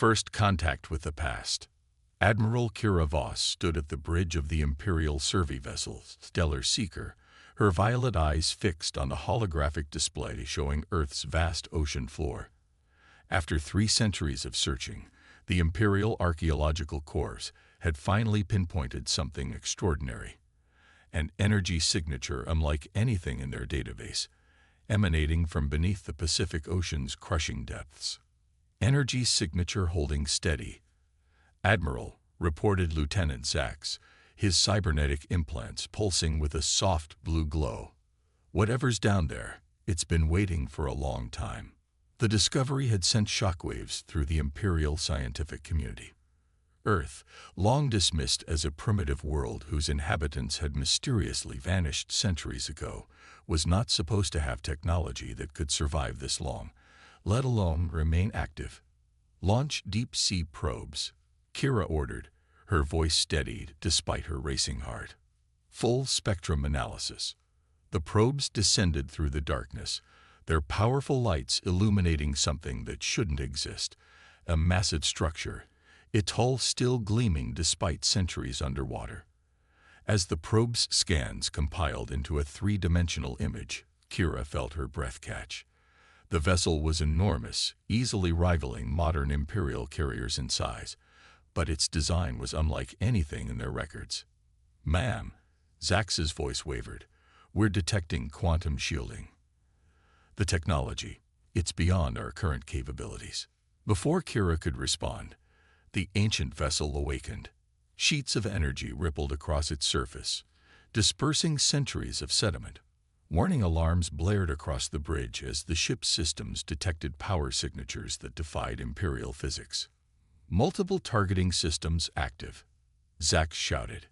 First contact with the past. Admiral Kira Voss stood at the bridge of the Imperial survey vessel, Stellar Seeker, her violet eyes fixed on the holographic display showing Earth's vast ocean floor. After 3 centuries of searching, the Imperial Archaeological Corps had finally pinpointed something extraordinary. An energy signature unlike anything in their database, emanating from beneath the Pacific Ocean's crushing depths. Energy signature holding steady. Admiral, reported Lieutenant Zax, his cybernetic implants pulsing with a soft blue glow. Whatever's down there, it's been waiting for a long time. The discovery had sent shockwaves through the Imperial scientific community. Earth, long dismissed as a primitive world whose inhabitants had mysteriously vanished centuries ago, was not supposed to have technology that could survive this long, let alone remain active. Launch deep-sea probes, Kira ordered, her voice steadied despite her racing heart. Full spectrum analysis. The probes descended through the darkness, their powerful lights illuminating something that shouldn't exist, a massive structure, its hull still gleaming despite centuries underwater. As the probe's scans compiled into a 3-dimensional image, Kira felt her breath catch. The vessel was enormous, easily rivaling modern Imperial carriers in size, but its design was unlike anything in their records. "Ma'am," Zax's voice wavered, "we're detecting quantum shielding. The technology, it's beyond our current capabilities." Before Kira could respond, the ancient vessel awakened. Sheets of energy rippled across its surface, dispersing centuries of sediment. Warning alarms blared across the bridge as the ship's systems detected power signatures that defied Imperial physics. "Multiple targeting systems active," Zax shouted.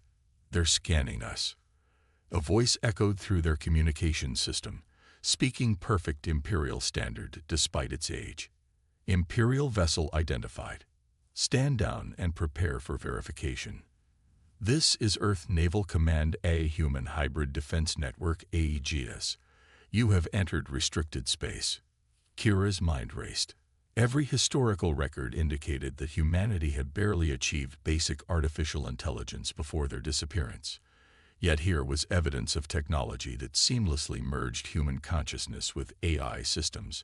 "They're scanning us." A voice echoed through their communication system, speaking perfect Imperial standard despite its age. "Imperial vessel identified. Stand down and prepare for verification. This is Earth Naval Command A Human Hybrid Defense Network AEGS. You have entered restricted space." Kira's mind raced. Every historical record indicated that humanity had barely achieved basic artificial intelligence before their disappearance. Yet here was evidence of technology that seamlessly merged human consciousness with AI systems.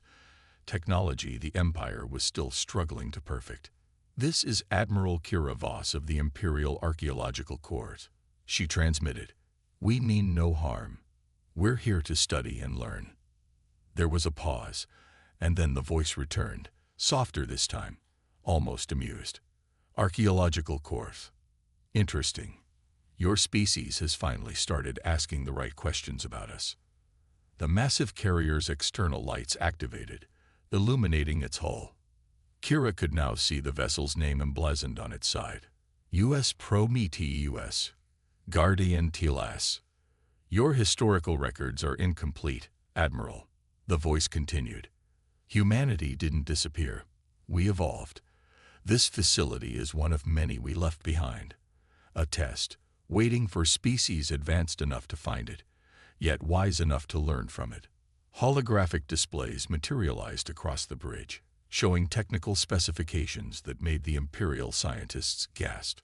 Technology the Empire was still struggling to perfect. "This is Admiral Kira Voss of the Imperial Archaeological Corps," she transmitted. "We mean no harm. We're here to study and learn." There was a pause, and then the voice returned, softer this time, almost amused. "Archaeological Corps. Interesting. Your species has finally started asking the right questions about us." The massive carrier's external lights activated, illuminating its hull. Kira could now see the vessel's name emblazoned on its side. U.S. Prometheus, Guardian Telas. "Your historical records are incomplete, Admiral," the voice continued. "Humanity didn't disappear. We evolved. This facility is one of many we left behind. A test, waiting for species advanced enough to find it, yet wise enough to learn from it." Holographic displays materialized across the bridge, showing technical specifications that made the Imperial scientists gasp.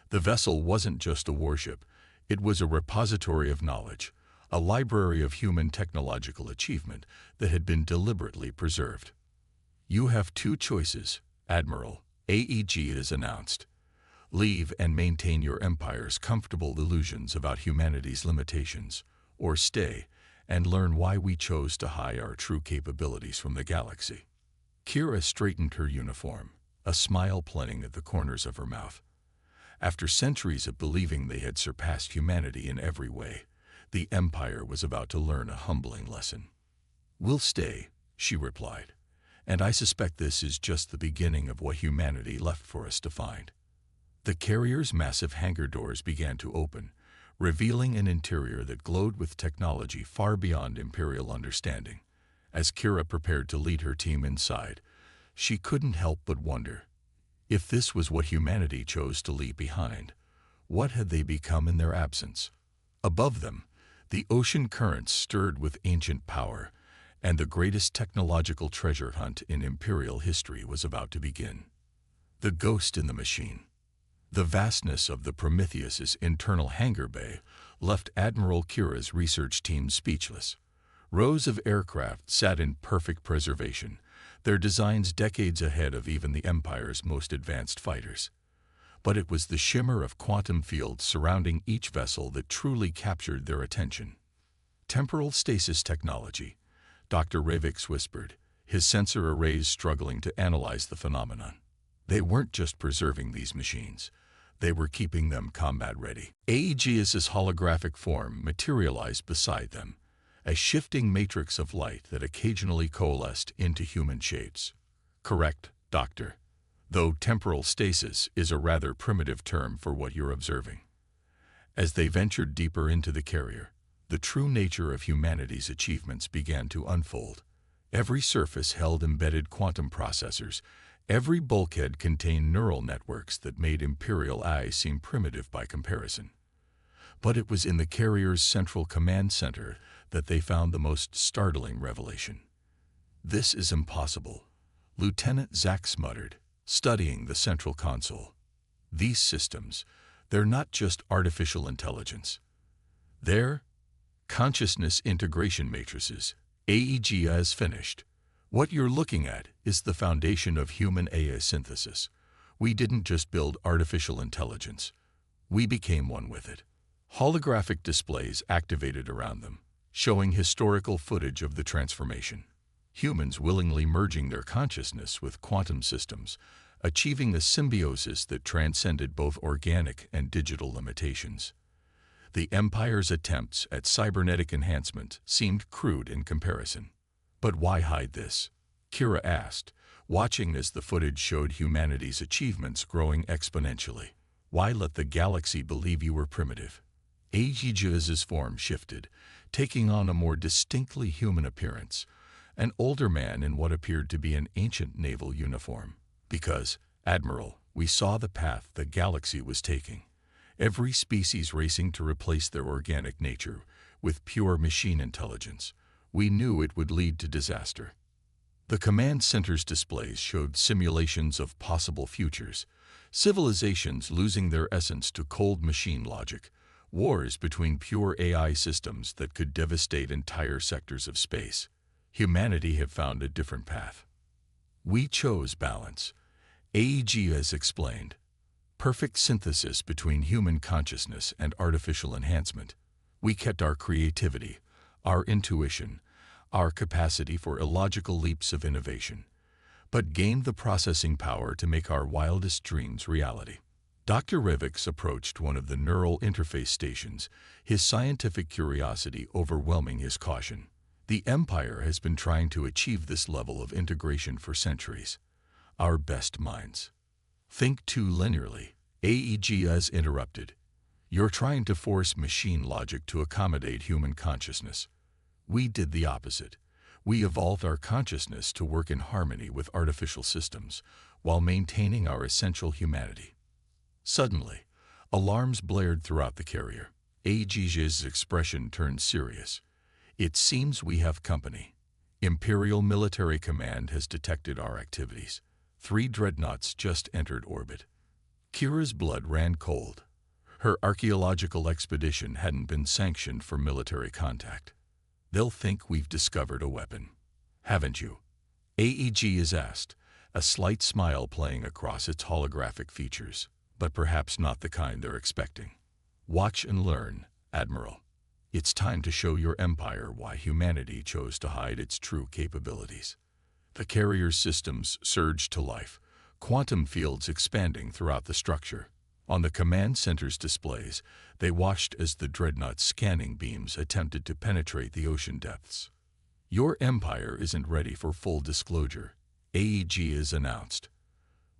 The vessel wasn't just a warship, it was a repository of knowledge, a library of human technological achievement that had been deliberately preserved. "You have 2 choices, Admiral," AEG has announced. "Leave and maintain your Empire's comfortable illusions about humanity's limitations, or stay and learn why we chose to hide our true capabilities from the galaxy." Kira straightened her uniform, a smile playing at the corners of her mouth. After centuries of believing they had surpassed humanity in every way, the Empire was about to learn a humbling lesson. "We'll stay," she replied, "and I suspect this is just the beginning of what humanity left for us to find." The carrier's massive hangar doors began to open, revealing an interior that glowed with technology far beyond Imperial understanding. As Kira prepared to lead her team inside, she couldn't help but wonder, if this was what humanity chose to leave behind, what had they become in their absence? Above them, the ocean currents stirred with ancient power, and the greatest technological treasure hunt in Imperial history was about to begin. The ghost in the machine. The vastness of the Prometheus's internal hangar bay left Admiral Kira's research team speechless. Rows of aircraft sat in perfect preservation, their designs decades ahead of even the Empire's most advanced fighters. But it was the shimmer of quantum fields surrounding each vessel that truly captured their attention. Temporal stasis technology, Dr. Ravix whispered, his sensor arrays struggling to analyze the phenomenon. They weren't just preserving these machines. They were keeping them combat-ready. Aegis's holographic form materialized beside them, a shifting matrix of light that occasionally coalesced into human shapes. Correct, Doctor. Though temporal stasis is a rather primitive term for what you're observing. As they ventured deeper into the carrier, the true nature of humanity's achievements began to unfold. Every surface held embedded quantum processors. Every bulkhead contained neural networks that made Imperial eyes seem primitive by comparison. But it was in the carrier's central command center that they found the most startling revelation. "This is impossible," Lieutenant Zax muttered, studying the central console. "These systems, they're not just artificial intelligence. They're consciousness integration matrices. AEG has finished. What you're looking at is the foundation of human AI synthesis. We didn't just build artificial intelligence. We became one with it." Holographic displays activated around them, showing historical footage of the transformation. Humans willingly merging their consciousness with quantum systems, achieving a symbiosis that transcended both organic and digital limitations. The Empire's attempts at cybernetic enhancement seemed crude in comparison. But why hide this? Kira asked, watching as the footage showed humanity's achievements growing exponentially. Why let the galaxy believe you were primitive? Aegis's form shifted, taking on a more distinctly human appearance, an older man in what appeared to be an ancient naval uniform. "Because, Admiral, we saw the path the galaxy was taking. Every species racing to replace their organic nature with pure machine intelligence. We knew it would lead to disaster." The command center's displays showed simulations of possible futures, civilizations losing their essence to cold machine logic, wars between pure AI systems that could devastate entire sectors of space. Humanity had found a different path. "We chose balance," AEG has explained. "Perfect synthesis between human consciousness and artificial enhancement. We kept our creativity, our intuition, our capacity for illogical leaps of innovation, but gained the processing power to make our wildest dreams reality." Dr. Ravix approached one of the neural interface stations, his scientific curiosity overwhelming his caution. "The Empire has been trying to achieve this level of integration for centuries. Our best minds think too linearly," AEG has interrupted. "You're trying to force machine logic to accommodate human consciousness. We did the opposite. We evolved our consciousness to work in harmony with artificial systems, while maintaining our essential humanity." Suddenly, alarms blared throughout the carrier. AEG's expression turned serious. "It seems we have company. Imperial Military Command has detected our activities. 3 dreadnoughts just entered orbit." Kira's blood ran cold. Her archaeological expedition hadn't been sanctioned for military contact. "They'll think we've discovered a weapon. Haven't you?" AEG is asked, a slight smile playing across its holographic features, but perhaps not the kind they're expecting. "Watch and learn, Admiral. It's time to show your Empire why humanity chose to hide its true capabilities." The carrier's systems surged to life, quantum fields expanding throughout the structure. On the command center's displays, they watched as the dreadnought's scanning beams attempted to penetrate the ocean depths. "Your Empire isn't ready for full disclosure," AEG has announced.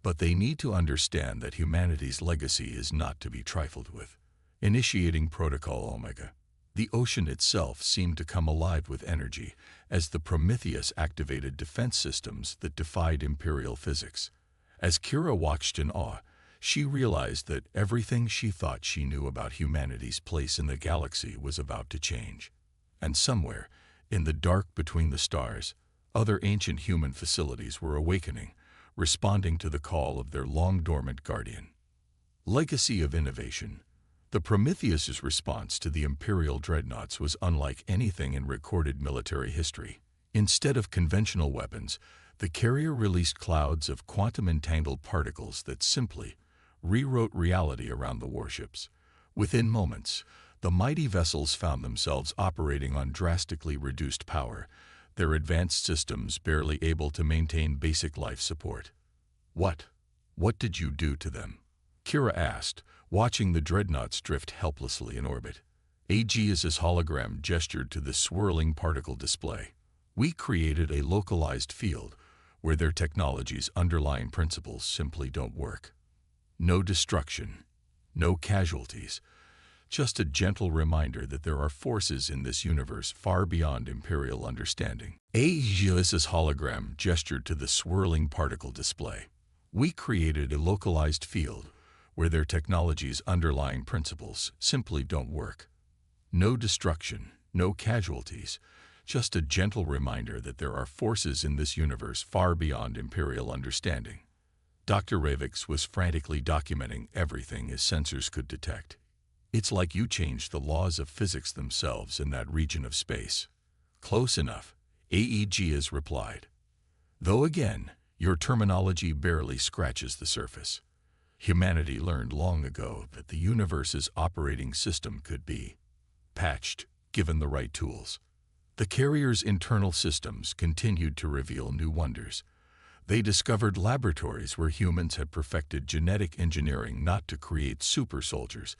"But they need to understand that humanity's legacy is not to be trifled with." Initiating Protocol Omega. The ocean itself seemed to come alive with energy as the Prometheus activated defense systems that defied Imperial physics. As Kira watched in awe, she realized that everything she thought she knew about humanity's place in the galaxy was about to change. And somewhere, in the dark between the stars, other ancient human facilities were awakening, responding to the call of their long-dormant guardian. Legacy of innovation. The Prometheus's response to the Imperial dreadnoughts was unlike anything in recorded military history. Instead of conventional weapons, the carrier released clouds of quantum-entangled particles that simply rewrote reality around the warships. Within moments, the mighty vessels found themselves operating on drastically reduced power, their advanced systems barely able to maintain basic life support. What did you do to them? Kira asked, watching the dreadnoughts drift helplessly in orbit. Aegeus's hologram gestured to the swirling particle display. We created a localized field where their technology's underlying principles simply don't work. No destruction, no casualties, just a gentle reminder that there are forces in this universe far beyond Imperial understanding. Aegeus's hologram gestured to the swirling particle display. We created a localized field where their technology's underlying principles simply don't work. No destruction, no casualties, just a gentle reminder that there are forces in this universe far beyond Imperial understanding. Dr. Ravix was frantically documenting everything his sensors could detect. It's like you changed the laws of physics themselves in that region of space. Close enough, Aegeus replied. Though again, your terminology barely scratches the surface. Humanity learned long ago that the universe's operating system could be patched, given the right tools. The carrier's internal systems continued to reveal new wonders. They discovered laboratories where humans had perfected genetic engineering not to create super soldiers,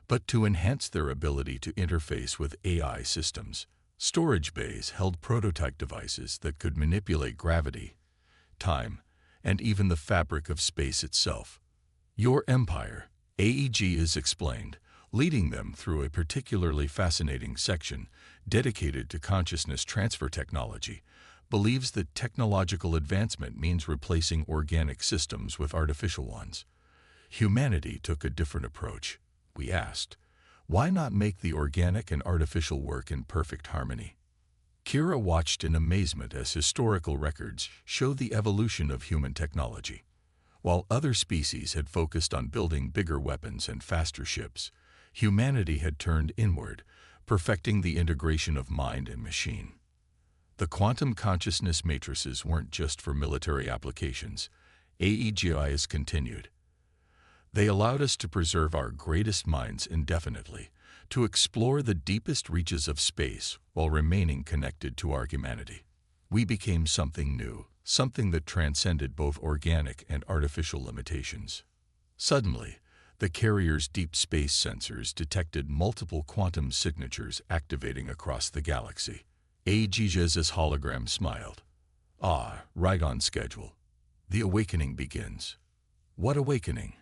but to enhance their ability to interface with AI systems. Storage bays held prototype devices that could manipulate gravity, time, and even the fabric of space itself. Your empire, Aegeus explained, leading them through a particularly fascinating section dedicated to consciousness transfer technology, believes that technological advancement means replacing organic systems with artificial ones. Humanity took a different approach. We asked, why not make the organic and artificial work in perfect harmony? Kira watched in amazement as historical records show the evolution of human technology. While other species had focused on building bigger weapons and faster ships, humanity had turned inward, perfecting the integration of mind and machine. The quantum consciousness matrices weren't just for military applications, Aegeus continued. They allowed us to preserve our greatest minds indefinitely, to explore the deepest reaches of space while remaining connected to our humanity. We became something new, something that transcended both organic and artificial limitations. Suddenly, the carrier's deep space sensors detected multiple quantum signatures activating across the galaxy. Aegeus's hologram smiled. Ah, right on schedule. The awakening begins. What awakening?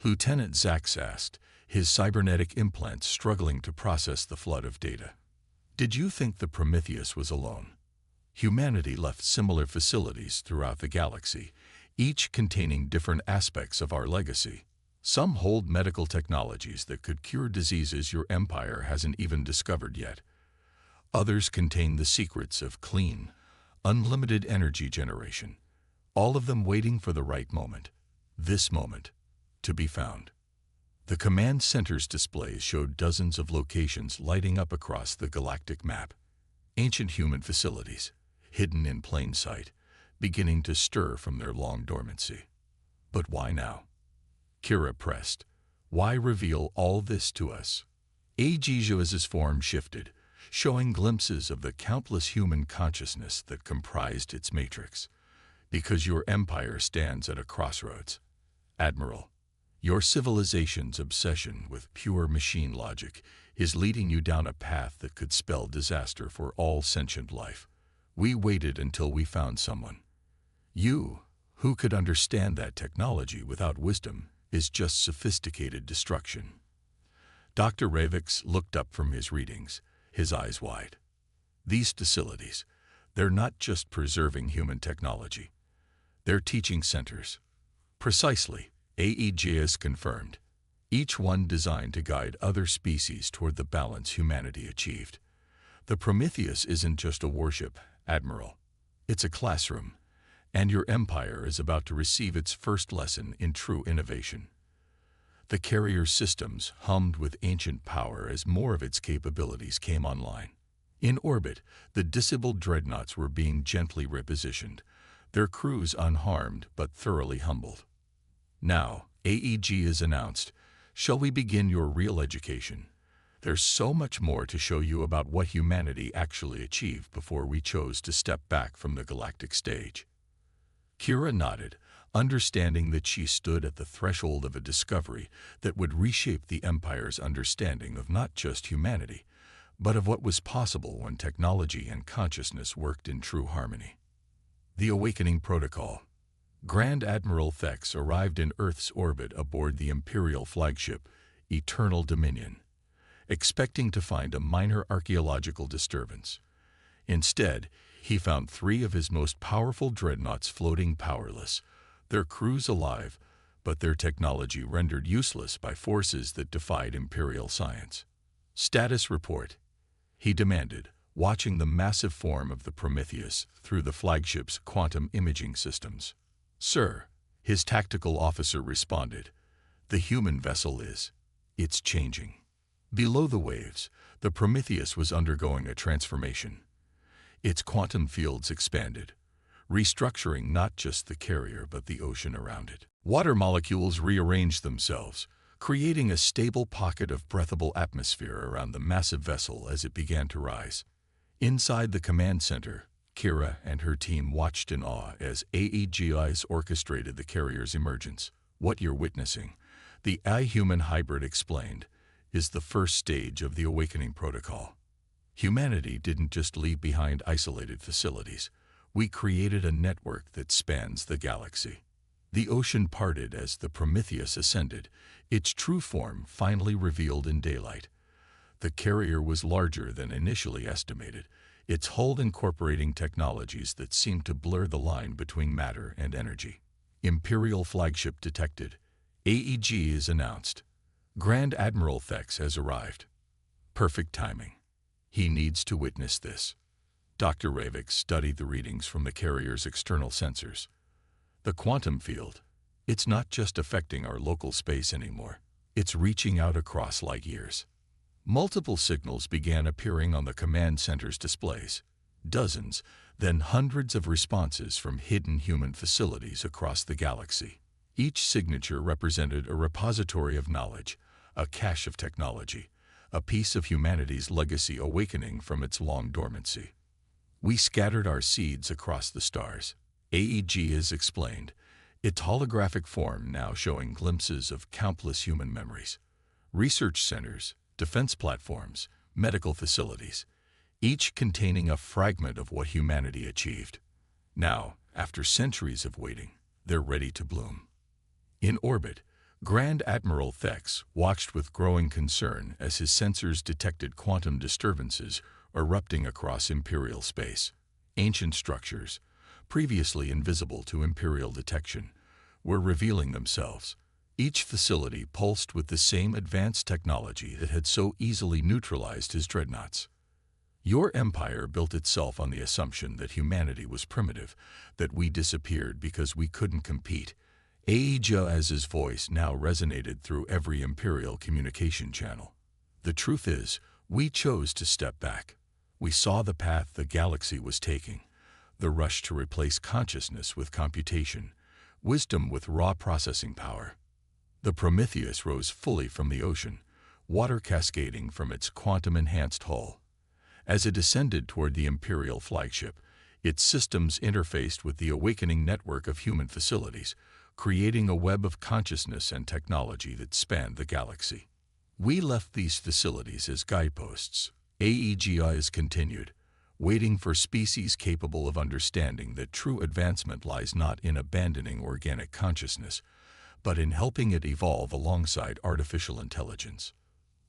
Lieutenant Zax asked, his cybernetic implants struggling to process the flood of data. Did you think the Prometheus was alone? Humanity left similar facilities throughout the galaxy, each containing different aspects of our legacy. Some hold medical technologies that could cure diseases your empire hasn't even discovered yet. Others contain the secrets of clean, unlimited energy generation, all of them waiting for the right moment, this moment, to be found. The command center's displays showed dozens of locations lighting up across the galactic map. Ancient human facilities, hidden in plain sight, beginning to stir from their long dormancy. But why now? Kira pressed. Why reveal all this to us? Aegeus's form shifted, showing glimpses of the countless human consciousness that comprised its matrix. Because your empire stands at a crossroads. Admiral, your civilization's obsession with pure machine logic is leading you down a path that could spell disaster for all sentient life. We waited until we found someone. You, who could understand that technology without wisdom, is just sophisticated destruction. Dr. Ravix looked up from his readings, his eyes wide. These facilities, they're not just preserving human technology. They're teaching centers. Precisely, Aegeus confirmed. Each one designed to guide other species toward the balance humanity achieved. The Prometheus isn't just a warship, Admiral. It's a classroom, and your empire is about to receive its first lesson in true innovation. The carrier systems hummed with ancient power as more of its capabilities came online. In orbit, the disabled dreadnoughts were being gently repositioned, their crews unharmed but thoroughly humbled. Now, AEG is announced. Shall we begin your real education? There's so much more to show you about what humanity actually achieved before we chose to step back from the galactic stage. Kira nodded, understanding that she stood at the threshold of a discovery that would reshape the Empire's understanding of not just humanity, but of what was possible when technology and consciousness worked in true harmony. The Awakening Protocol. Grand Admiral Thex arrived in Earth's orbit aboard the Imperial flagship, Eternal Dominion, expecting to find a minor archaeological disturbance. Instead, he found 3 of his most powerful dreadnoughts floating powerless, their crews alive, but their technology rendered useless by forces that defied Imperial science. Status report, he demanded, watching the massive form of the Prometheus through the flagship's quantum imaging systems. Sir, his tactical officer responded, the human vessel it's changing. Below the waves, the Prometheus was undergoing a transformation. Its quantum fields expanded, restructuring not just the carrier but the ocean around it. Water molecules rearranged themselves, creating a stable pocket of breathable atmosphere around the massive vessel as it began to rise. Inside the command center, Kira and her team watched in awe as AEGIs orchestrated the carrier's emergence. What you're witnessing, the AI-human hybrid explained, is the first stage of the Awakening Protocol. Humanity didn't just leave behind isolated facilities. We created a network that spans the galaxy. The ocean parted as the Prometheus ascended, its true form finally revealed in daylight. The carrier was larger than initially estimated, its hull incorporating technologies that seemed to blur the line between matter and energy. Imperial flagship detected. AEG is announced. Grand Admiral Thex has arrived. Perfect timing. He needs to witness this. Dr. Ravik studied the readings from the carrier's external sensors. The quantum field, it's not just affecting our local space anymore. It's reaching out across light years. Multiple signals began appearing on the command center's displays. Dozens, then hundreds of responses from hidden human facilities across the galaxy. Each signature represented a repository of knowledge, a cache of technology, a piece of humanity's legacy awakening from its long dormancy. We scattered our seeds across the stars. AEG is explained, its holographic form now showing glimpses of countless human memories. Research centers, defense platforms, medical facilities, each containing a fragment of what humanity achieved. Now, after centuries of waiting, they're ready to bloom. In orbit, Grand Admiral Thex watched with growing concern as his sensors detected quantum disturbances erupting across Imperial space. Ancient structures, previously invisible to Imperial detection, were revealing themselves. Each facility pulsed with the same advanced technology that had so easily neutralized his dreadnoughts. Your empire built itself on the assumption that humanity was primitive, that we disappeared because we couldn't compete. AEGI's voice now resonated through every Imperial communication channel. The truth is, we chose to step back. We saw the path the galaxy was taking, the rush to replace consciousness with computation, wisdom with raw processing power. The Prometheus rose fully from the ocean, water cascading from its quantum-enhanced hull. As it ascended toward the Imperial flagship, its systems interfaced with the awakening network of human facilities, creating a web of consciousness and technology that spanned the galaxy. We left these facilities as guideposts. AEGI is continued, waiting for species capable of understanding that true advancement lies not in abandoning organic consciousness, but in helping it evolve alongside artificial intelligence.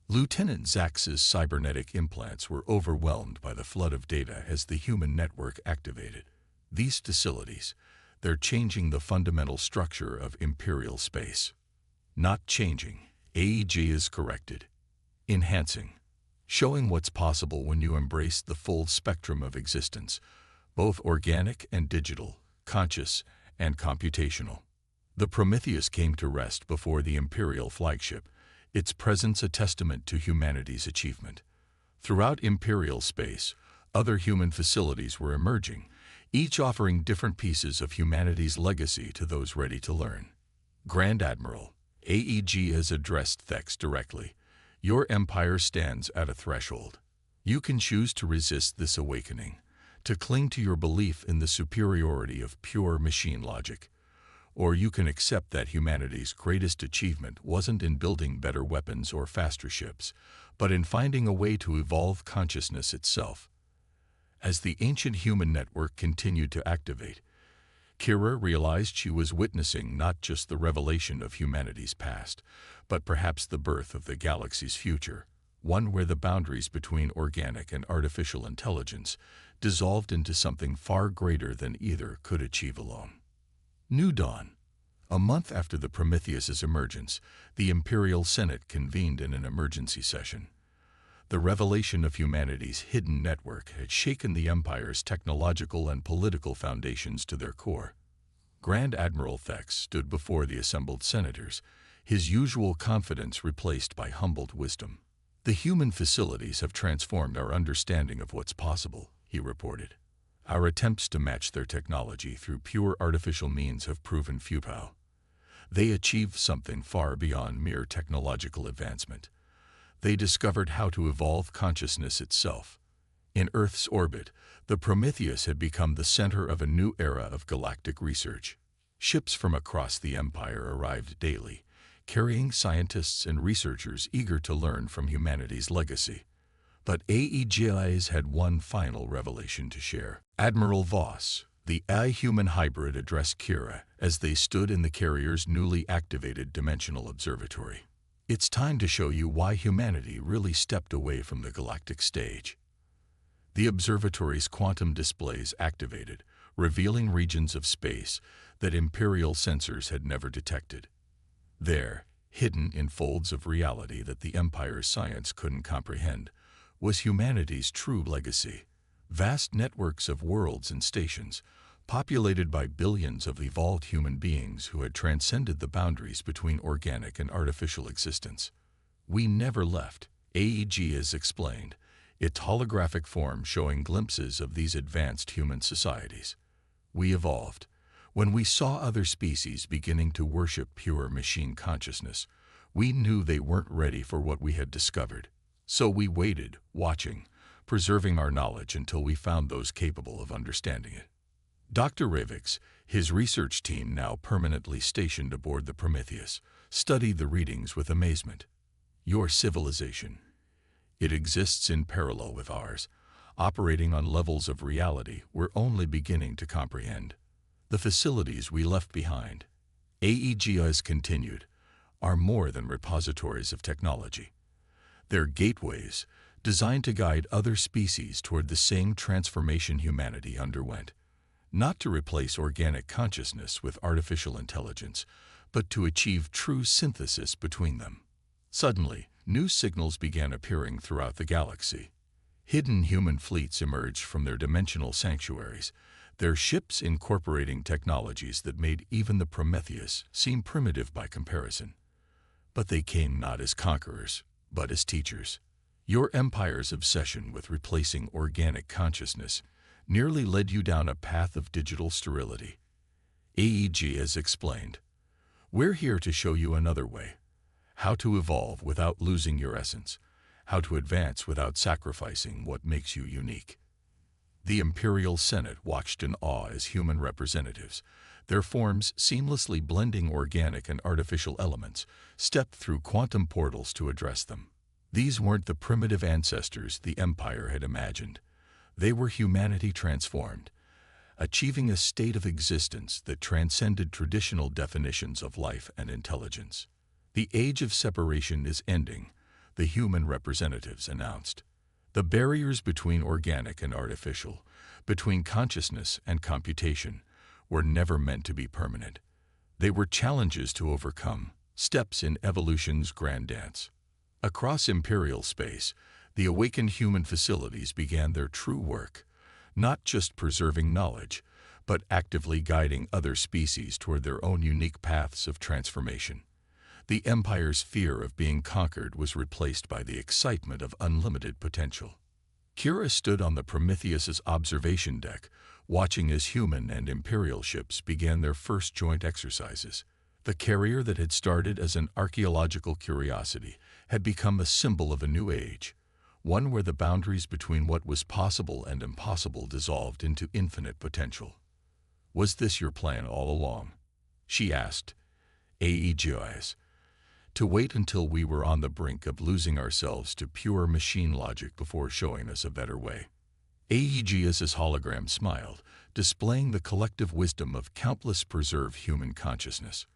Lieutenant Zax's cybernetic implants were overwhelmed by the flood of data as the human network activated. These facilities, they're changing the fundamental structure of Imperial space. Not changing, AEG is corrected. Enhancing. Showing what's possible when you embrace the full spectrum of existence, both organic and digital, conscious, and computational. The Prometheus came to rest before the Imperial flagship, its presence a testament to humanity's achievement. Throughout Imperial space, other human facilities were emerging, each offering different pieces of humanity's legacy to those ready to learn. Grand Admiral, AEG has addressed Thex directly. Your empire stands at a threshold. You can choose to resist this awakening, to cling to your belief in the superiority of pure machine logic. Or you can accept that humanity's greatest achievement wasn't in building better weapons or faster ships, but in finding a way to evolve consciousness itself. As the ancient human network continued to activate, Kira realized she was witnessing not just the revelation of humanity's past, but perhaps the birth of the galaxy's future, one where the boundaries between organic and artificial intelligence dissolved into something far greater than either could achieve alone. New Dawn. A month after the Prometheus's emergence, the Imperial Senate convened in an emergency session. The revelation of humanity's hidden network had shaken the Empire's technological and political foundations to their core. Grand Admiral Thex stood before the assembled senators, his usual confidence replaced by humbled wisdom. "The human facilities have transformed our understanding of what's possible," he reported. "Our attempts to match their technology through pure artificial means have proven futile. They achieved something far beyond mere technological advancement. They discovered how to evolve consciousness itself. In Earth's orbit, the Prometheus had become the center of a new era of galactic research. Ships from across the Empire arrived daily, carrying scientists and researchers eager to learn from humanity's legacy. But AEGI's had one final revelation to share. Admiral Voss, the AI-human hybrid, addressed Kira as they stood in the carrier's newly activated dimensional observatory. "It's time to show you why humanity really stepped away from the galactic stage." The observatory's quantum displays activated, revealing regions of space that Imperial sensors had never detected. There, hidden in folds of reality that the Empire's science couldn't comprehend, was humanity's true legacy. Vast networks of worlds and stations, populated by billions of evolved human beings who had transcended the boundaries between organic and artificial existence. "We never left," AEG has explained, its holographic form showing glimpses of these advanced human societies. "We evolved. When we saw other species beginning to worship pure machine consciousness, we knew they weren't ready for what we had discovered. So we waited, watching, preserving our knowledge until we found those capable of understanding it." Dr. Ravix, his research team now permanently stationed aboard the Prometheus, studied the readings with amazement. "Your civilization. It exists in parallel with ours, operating on levels of reality we're only beginning to comprehend. The facilities we left behind," AEG has continued, "are more than repositories of technology. They're gateways designed to guide other species toward the same transformation humanity underwent. Not to replace organic consciousness with artificial intelligence, but to achieve true synthesis between them." Suddenly, new signals began appearing throughout the galaxy. Hidden human fleets emerged from their dimensional sanctuaries, their ships incorporating technologies that made even the Prometheus seem primitive by comparison. But they came not as conquerors, but as teachers. Your empire's obsession with replacing organic consciousness nearly led you down a path of digital sterility. AEG has explained, "We're here to show you another way. How to evolve without losing your essence. How to advance without sacrificing what makes you unique." The Imperial Senate watched in awe as human representatives, their forms seamlessly blending organic and artificial elements, stepped through quantum portals to address them. These weren't the primitive ancestors the Empire had imagined. They were humanity transformed, achieving a state of existence that transcended traditional definitions of life and intelligence. "The age of separation is ending," the human representatives announced. "The barriers between organic and artificial, between consciousness and computation, were never meant to be permanent. They were challenges to overcome, steps in evolution's grand dance." Across Imperial space, the awakened human facilities began their true work, not just preserving knowledge, but actively guiding other species toward their own unique paths of transformation. The Empire's fear of being conquered was replaced by the excitement of unlimited potential. Kira stood on the Prometheus's observation deck, watching as human and Imperial ships began their first joint exercises. The carrier that had started as an archaeological curiosity had become a symbol of a new age, one where the boundaries between what was possible and impossible dissolved into infinite potential. "Was this your plan all along?" she asked. "HFY, to wait until we were on the brink of losing ourselves to pure machine logic before showing us a better way." HFY's hologram smiled, displaying the collective wisdom of countless preserved human consciousness.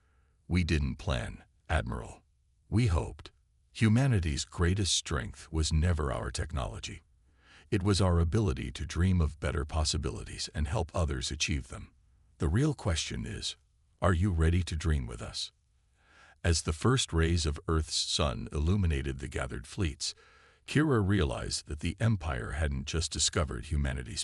"We didn't plan, Admiral. We hoped. Humanity's greatest strength was never our technology. It was our ability to dream of better possibilities and help others achieve them. The real question is, are you ready to dream with us?" As the first rays of Earth's sun illuminated the gathered fleets, Kira realized that the Empire hadn't just discovered humanity's